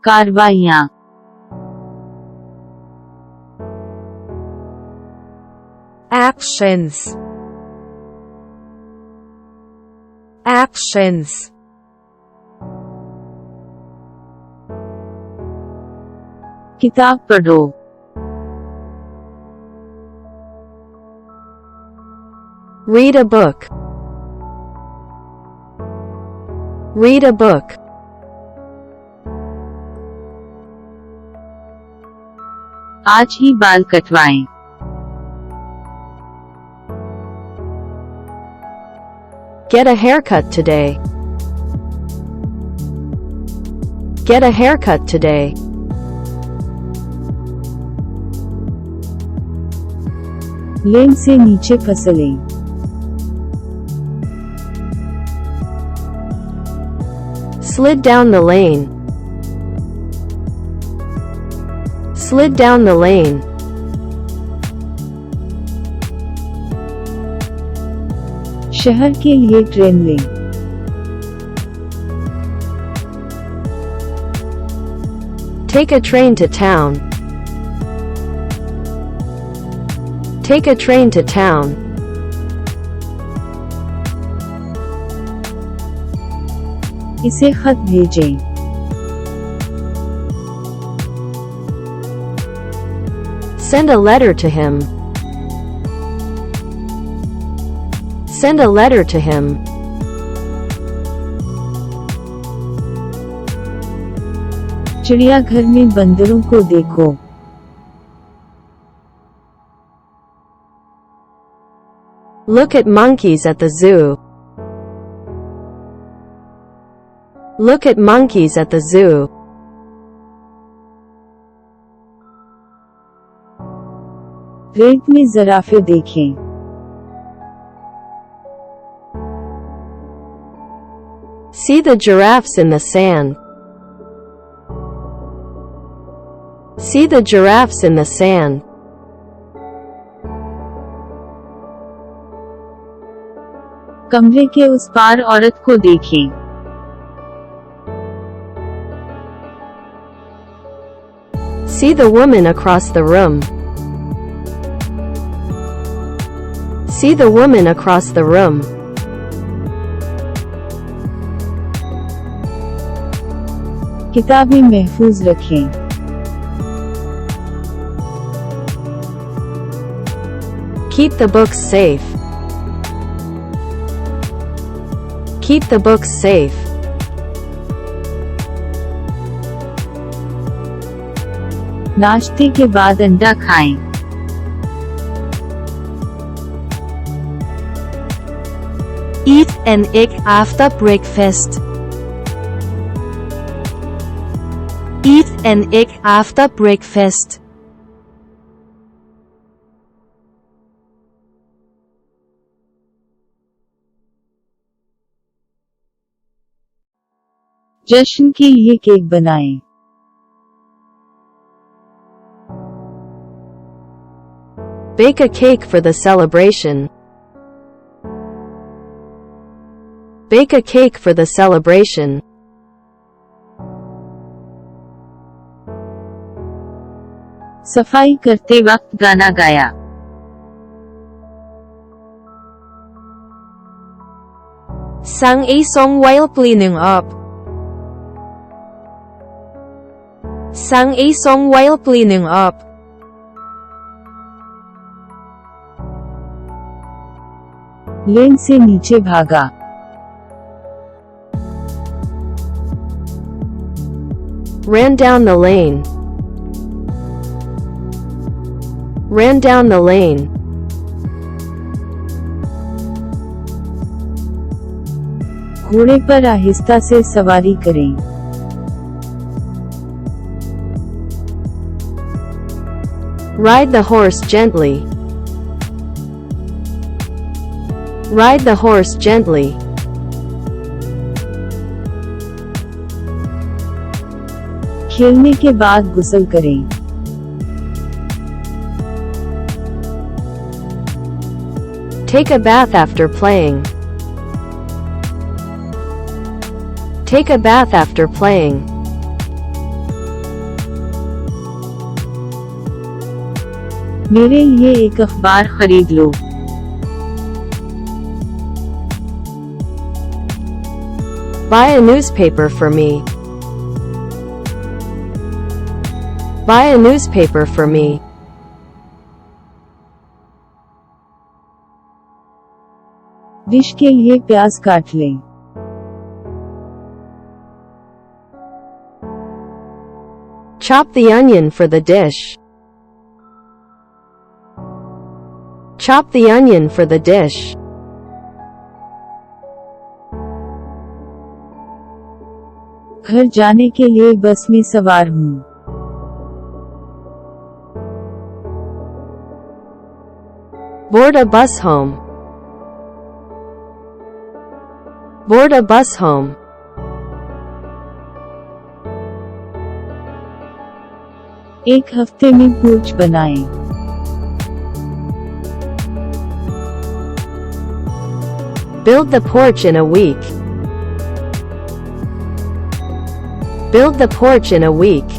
کاروائیاں. actions, actions, کتاب پڑھو. read a book, read a book, آج ہی بال کٹوائیں. get a haircut today, get a haircut today, لین سے نیچے پھسلیں. slid down the lane, slid down the lane, شہر کے لیے ٹرین لیں. take a train to town, take a train to town, اسے خط بھیجیں. send a letter to him, send a letter to him, چڑیا گھر میں بندروں کو دیکھو. look at monkeys at the zoo, look at monkeys at the zoo, ریت میں زرافے دیکھیں. see the giraffes in the sand, see the giraffes in the sand, کمرے کے اس پار عورت کو دیکھیں. see the woman across the room, see the woman across the room, کتابیں محفوظ رکھیں. keep the books safe, keep the books safe, ناشتے کے بعد انڈا کھائیں. eat an egg after breakfast, eat an egg after breakfast, جشن کے لیے کیک بنائیں. bake a cake for the celebration, bake a cake for the celebration, صفائی کرتے وقت گانا گایا. sang a song while cleaning up, sang a song while cleaning up, لین سے نیچے بھاگا. ran down the lane, ran down the lane, گھوڑے پر آہستہ سے سواری کریں. ride the horse gently, ride the horse gently, کھیلنے کے بعد غسل کریں. take a bath after playing, take a bath after playing, मेरे लिए एक अखबार खरीद लो। Buy a newspaper for me. Buy a newspaper for me. Dish के लिए प्याज काट लें। Chop the onion for the dish. Chop the onion for the dish. घर जाने के लिए बस में सवार हूँ। Board a bus home. Board a bus home. एक हफ्ते में पोर्च बनाएं। Build the porch in a week. Build the porch in a week.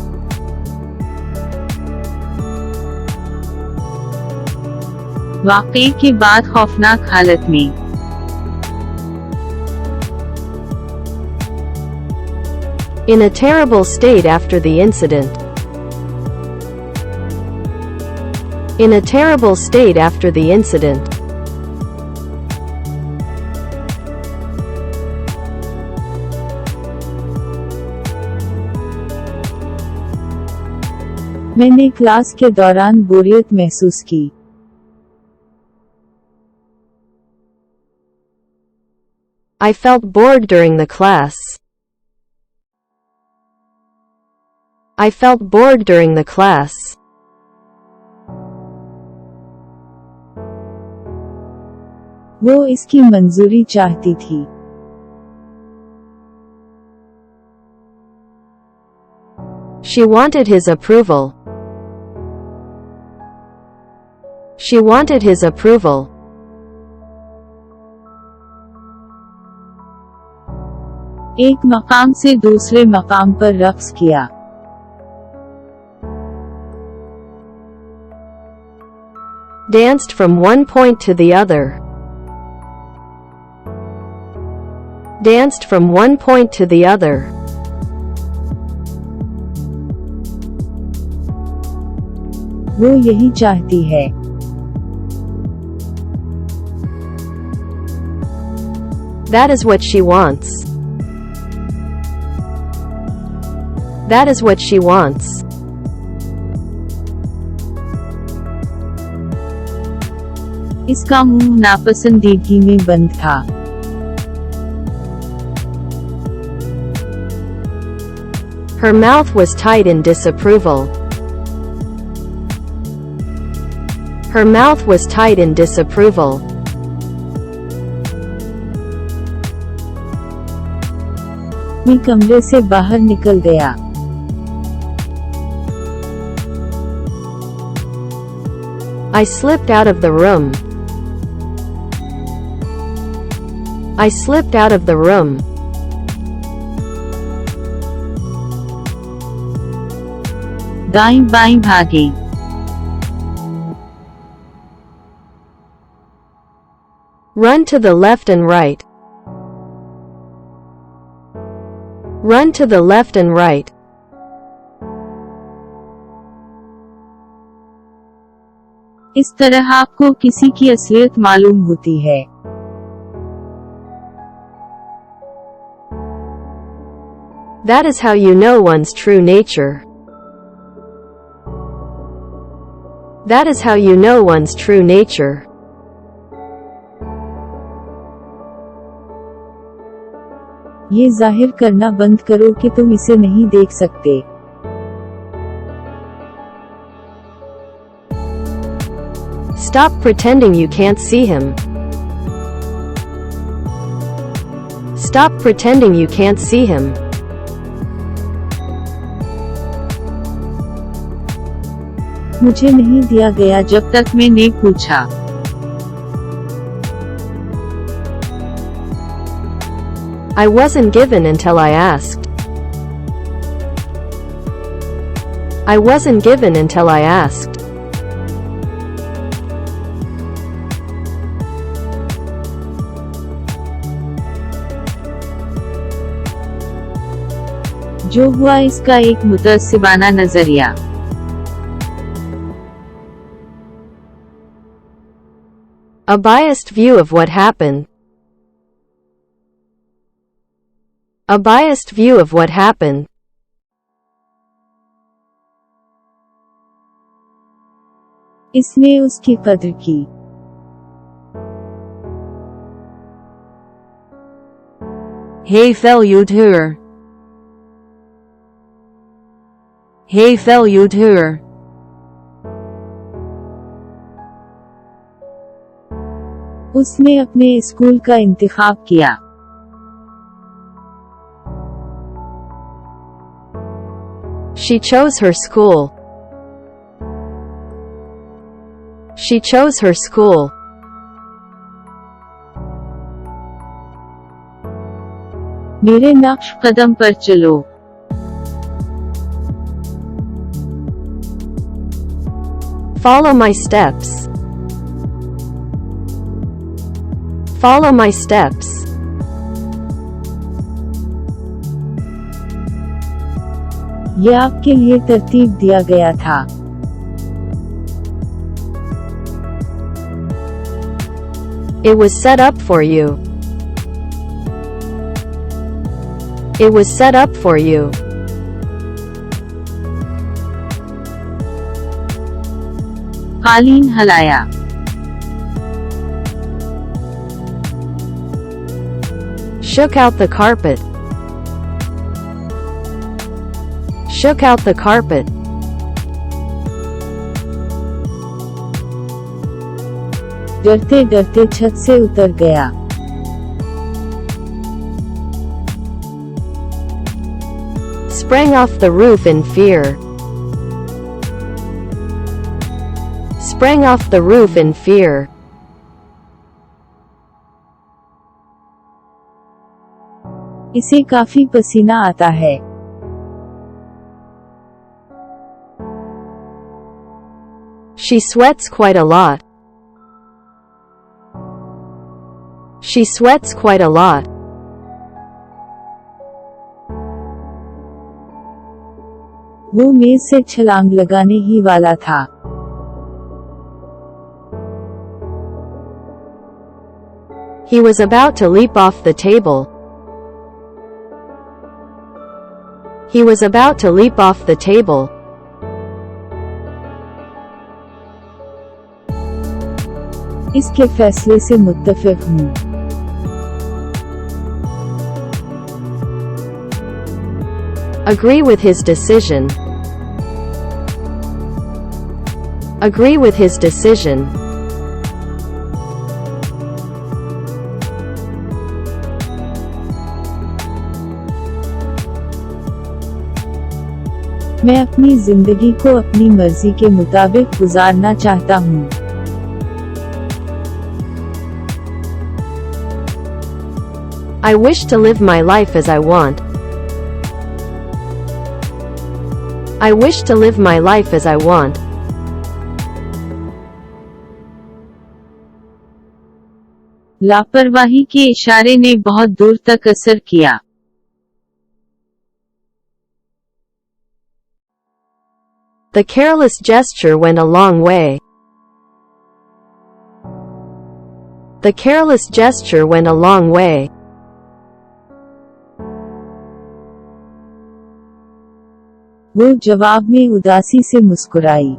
वाक़ये के बाद खौफनाक हालत में। In a terrible state after the incident. In a terrible state after the incident. मैंने क्लास के दौरान बोरियत महसूस की। I felt bored during the class. I felt bored during the class. वो इसकी मंजूरी चाहती थी। She wanted his approval. She wanted his approval. एक मकाम से दूसरे मकाम पर रक्स किया। Danced from one point to the other. Danced from one point to the other. वो यही चाहती है। That is what she wants. That is what she wants. इसका मुंह नापसंदीदगी में बंद था। Her mouth was tight in disapproval. Her mouth was tight in disapproval. मैं कमरे से बाहर निकल गया। I slipped out of the room. I slipped out of the room. दाईं बाईं भागे। Run to the left and right. Run to the left and right. इस तरह आपको किसी की असलियत मालूम होती है। That is how you know one's true nature. That is how you know one's true nature. ये जाहिर करना बंद करो कि तुम इसे नहीं देख सकते। Stop pretending you can't see him. Stop pretending you can't see him. मुझे नहीं दिया गया जब तक मैंने पूछा। I wasn't given until I asked. I wasn't given until I asked. जो हुआ इसका एक मुतअस्सिबाना नजरिया। A biased view of what happened. A biased view of what happened. इसने उसकी कद्र की। Hij valued. Hij valued. उसने अपने स्कूल का इंतखाब किया। She chose her school. She chose her school. मेरे नक्श कदम पर चलो। Follow my steps. Follow my steps. ये आपके लिए तरतीब दिया गया था। It was set up for you. It was set up for you. कालीन हलाया। Shook out the carpet. Shook out the carpet. डरते डरते छत से उतर गया। Sprang off the roof in fear. Sprang off the roof in fear. इसे काफी पसीना आता है। She sweats quite a lot. She sweats quite a lot. वो मेज से छलांग लगाने ही वाला था। He was about to leap off the table. He was about to leap off the table. इसके फैसले से मुत्तफिक हूँ। Agree with his decision. Agree with his decision. मैं अपनी जिंदगी को अपनी मर्जी के मुताबिक गुजारना चाहता हूँ। I wish to live my life as I want. I wish to live my life as I want. लापरवाही के इशारे ने बहुत दूर तक असर किया। The careless gesture went a long way. The careless gesture went a long way. वो जवाब में उदासी से मुस्कुराई।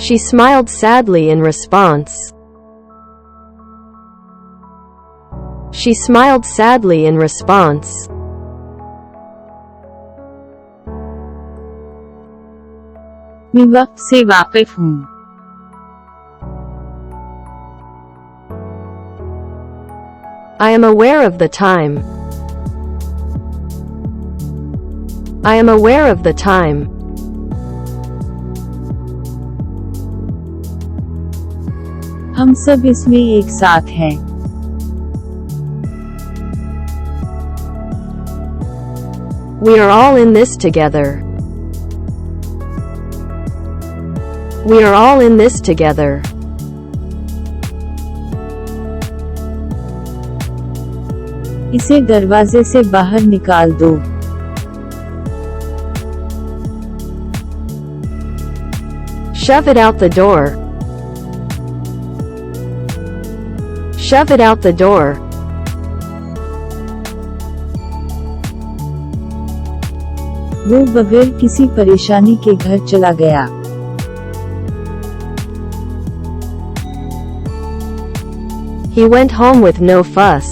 She smiled sadly in response. She smiled sadly in response. मैं वक्त से वाकिफ हूँ। I am aware of the time. I am aware of the time. हम सब इसमें एक साथ हैं। We are all in this together. We are all in this together. इसे दरवाजे से बाहर निकाल दो। Shove it out the door. Shove it out the door. वो बगैर किसी परेशानी के घर चला गया। He went home with no fuss.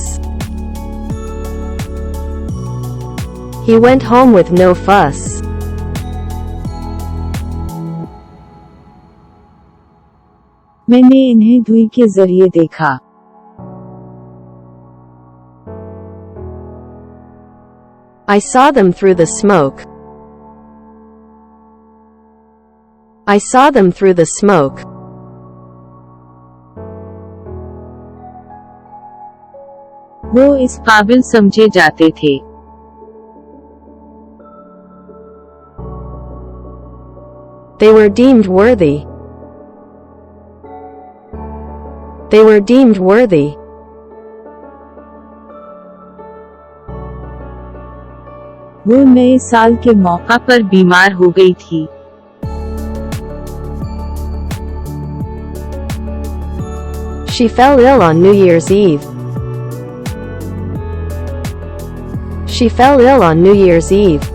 He went home with no fuss. मैंने इन्हें धुएं के जरिए देखा। I saw them through the smoke. I saw them through the smoke. वो इस काबिल समझे जाते थे। They were deemed worthy. They were deemed worthy. वो नए साल के मौका पर बीमार हो गई थी। She fell ill on New Year's Eve. She fell ill on New Year's Eve.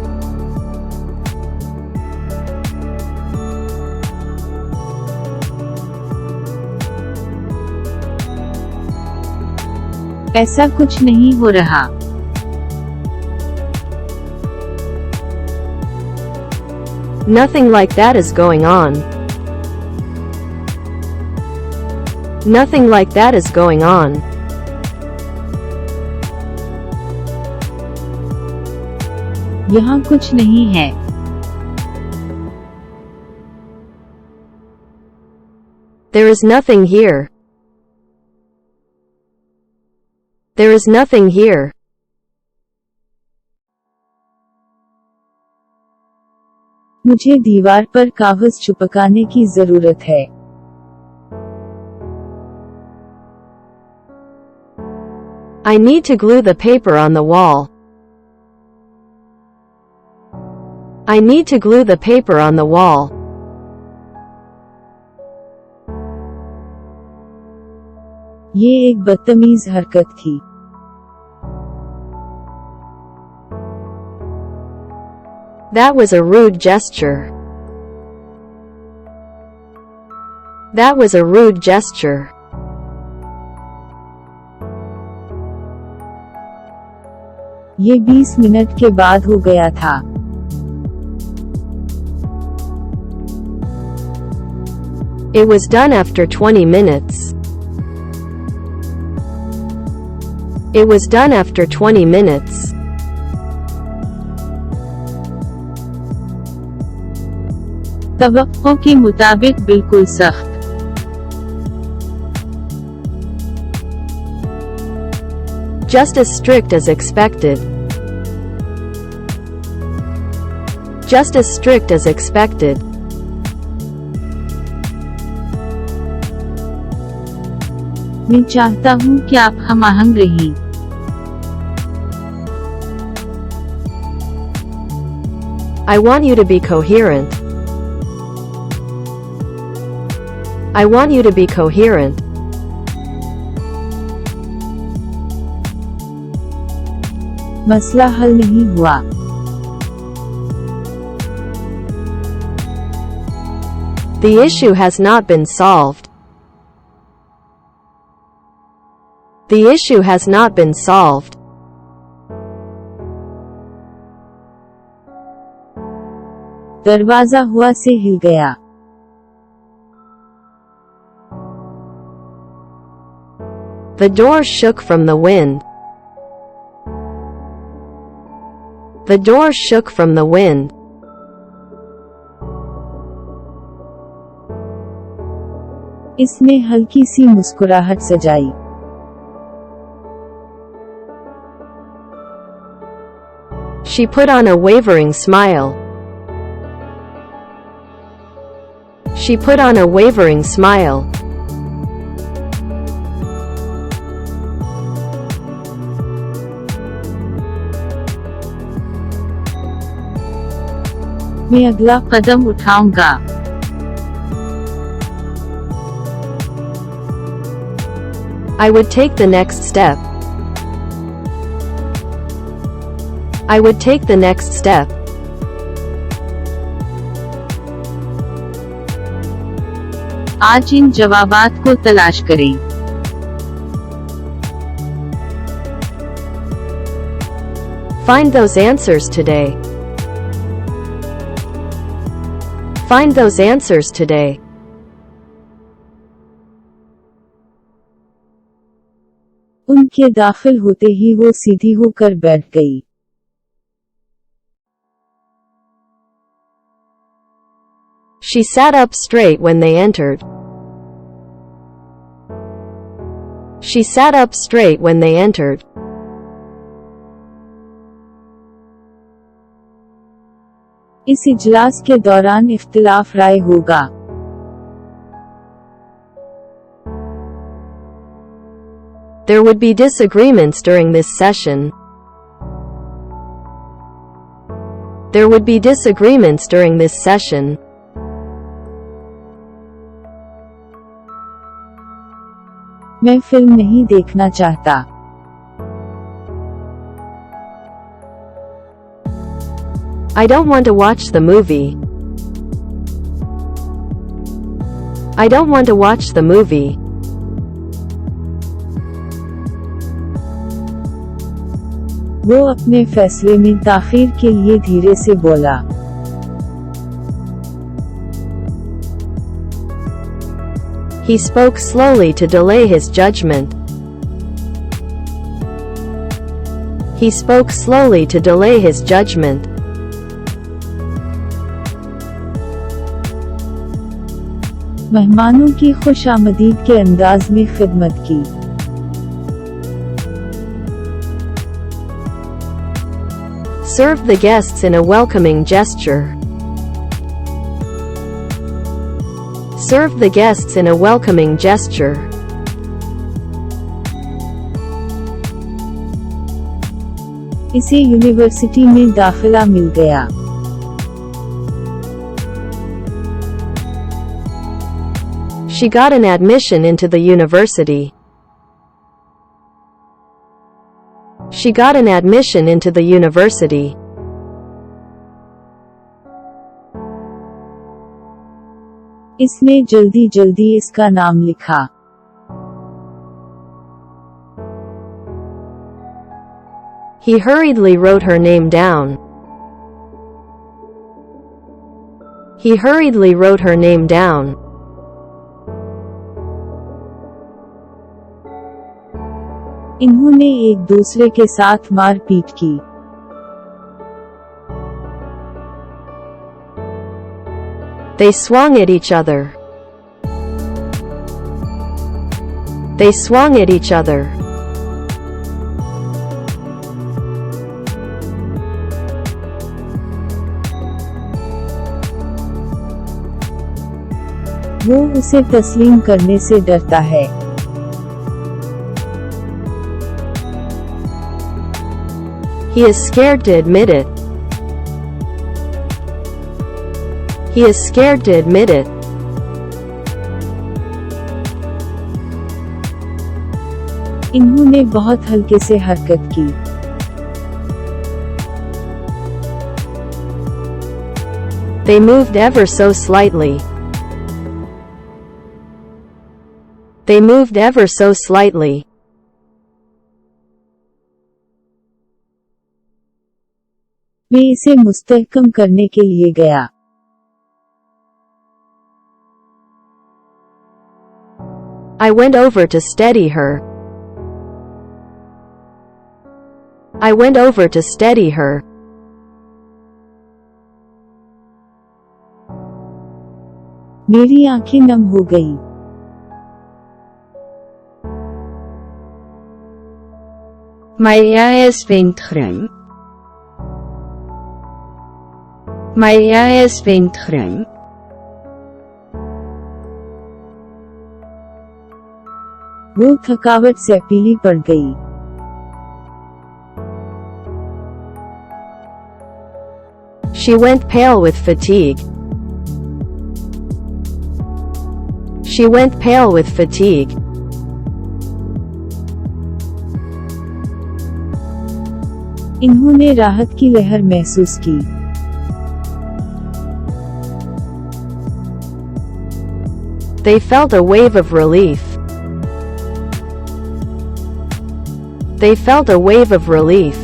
ऐसा कुछ नहीं हो रहा। Nothing like that is going on. Nothing like that is going on. यहाँ कुछ नहीं है। There is nothing here. There is nothing here. मुझे दीवार पर कागज चिपकाने की जरूरत है। I need to glue the paper on the wall. I need to glue the paper on the wall. ये एक बदतमीज हरकत थी। That was a rude gesture. That was a rude gesture. ये 20 मिनट के बाद हो गया था। It was done after 20 minutes. It was done after 20 minutes. तवक्को के मुताबिक बिल्कुल सख्त। Just as strict as expected. Just as strict as expected. मैं चाहता हूँ कि आप हम-आहंग रहें। I want you to be coherent. I want you to be coherent. मसला हल नहीं हुआ। The issue has not been solved. The issue has not been solved. दरवाजा हवा से हिल गया। The door shook from the wind. The door shook from the wind. इसने हल्की सी मुस्कुराहट सजाई। She put on a wavering smile. She put on a wavering smile. मैं अगला कदम उठाऊंगा। I would take the next step. I would take the next step. आज इन जवाबात को तलाश करें। Find those answers today. Find those answers today. उनके दाखिल होते ही वो सीधी होकर बैठ गई। She sat up straight when they entered. She sat up straight when they entered. इस इजलास के दौरान इख्तिलाफ राय होगा। There would be disagreements during this session. There would be disagreements during this session. मैं फिल्म नहीं देखना चाहता। I don't want to watch the movie. I don't want to watch the movie. वो अपने फैसले में ताख़ीर के लिए धीरे से बोला। He spoke slowly to delay his judgment. He spoke slowly to delay his judgment. मेहमानों की खुशामदीद के अंदाज में खिदमत की। Served the guests in a welcoming gesture. Served the guests in a welcoming gesture. इसे यूनिवर्सिटी में दाखिला मिल गया। She got an admission into the university. She got an admission into the university. इसने जल्दी जल्दी इसका नाम लिखा। He hurriedly wrote her name down. He hurriedly wrote her name down. इन्होंने एक दूसरे के साथ मारपीट की। They swung at each other. They swung at each other. वो उसे तस्लीम करने से डरता है। He is scared to admit it. He is scared to admit it. इन्होंने बहुत हल्के से हरकत की। They moved ever so slightly. They moved ever so slightly. मैं इसे मुस्तहकम करने के लिए गया। I went over to steady her. I went over to steady her. मेरी आंखें नम हो गई। My eyes went grim. My eyes went grim. वो थकावट से पीली पड़ गई। She went pale with fatigue. She went pale with fatigue. इन्होंने राहत की लहर महसूस की. They felt a wave of relief. They felt a wave of relief.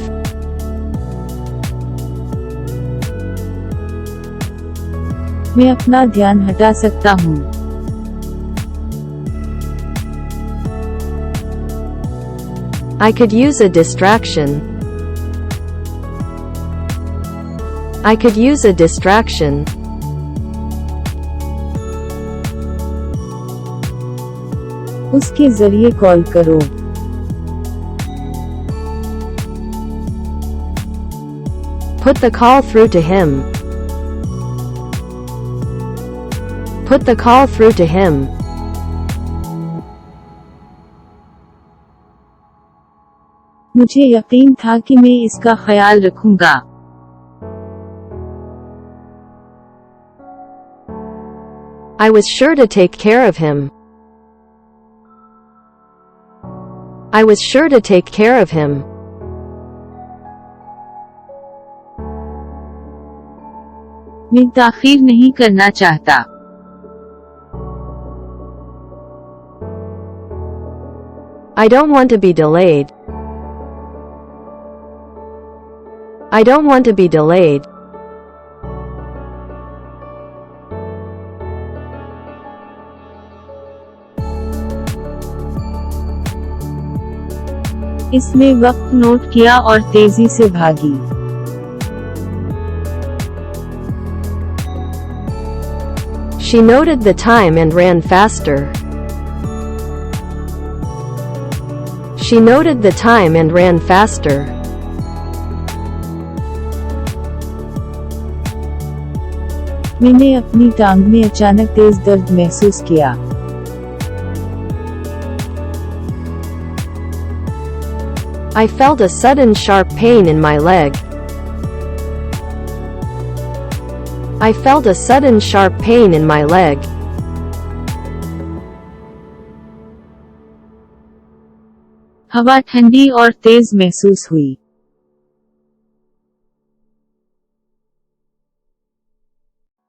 मैं अपना ध्यान हटा सकता हूँ. I could use a distraction. I could use a distraction. उसके जरिए कॉल करो. Put the call through to him. Put the call through to him. मुझे यकीन था कि मैं इसका ख्याल रखूंगा. I was sure to take care of him. I was sure to take care of him. मैं ताखीर नहीं करना चाहता. I don't want to be delayed. I don't want to be delayed. इसने वक्त नोट किया और तेजी से भागी. She noted the time and ran faster. She noted the time and ran faster. मैंने अपनी टांग में अचानक तेज दर्द महसूस किया. I felt a sudden sharp pain in my leg. I felt a sudden sharp pain in my leg. हवा ठंडी और तेज महसूस हुई.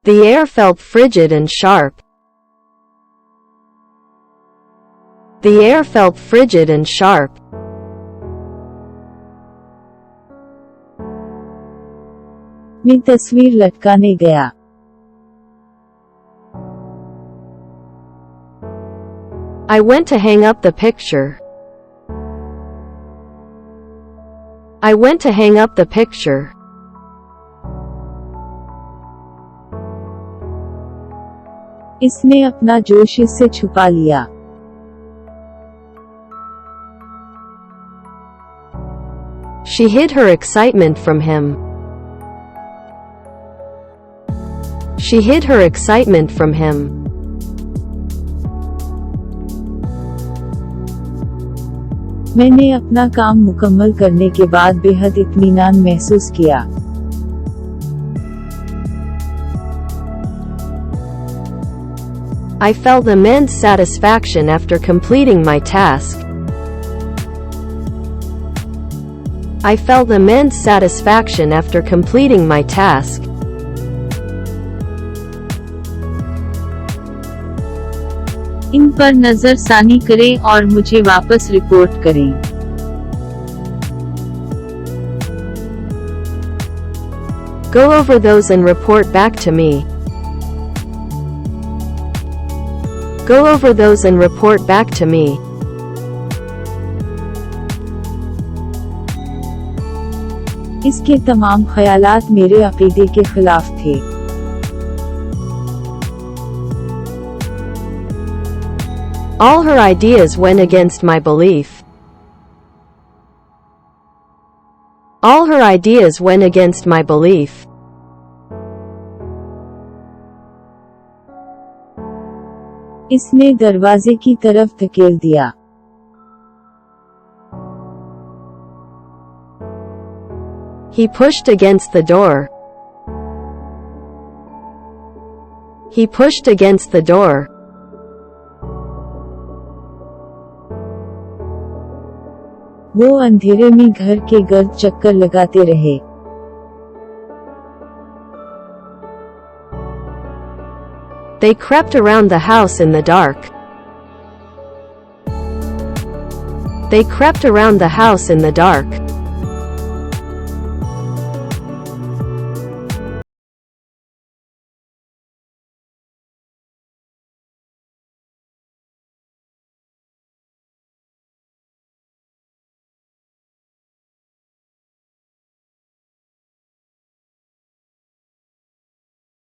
The air felt frigid and sharp. The air felt frigid and sharp. मैं तस्वीर लटकाने गया. I went to hang up the picture. I went to hang up the picture. इसने अपना जोश इससे छुपा लिया. She hid her excitement from him. She hid her excitement from him. मैंने अपना काम मुकम्मल करने के बाद बेहद इत्मीनान महसूस किया. I felt immense satisfaction after completing my task. I felt immense satisfaction after completing my task. इन पर नजर सानी करें और मुझे वापस रिपोर्ट करें. Go over those and report back to me. Go over those and report back to me. इसके तमाम ख्यालात मेरे अकीदे के खिलाफ थे. All her ideas went against my belief. All her ideas went against my belief. इसने दरवाजे की तरफ धकेल दिया. He pushed against the door. He pushed against the door. वो अंधेरे में घर के गर्द चक्कर लगाते रहे। They crept around the house in the dark. They crept around the house in the dark.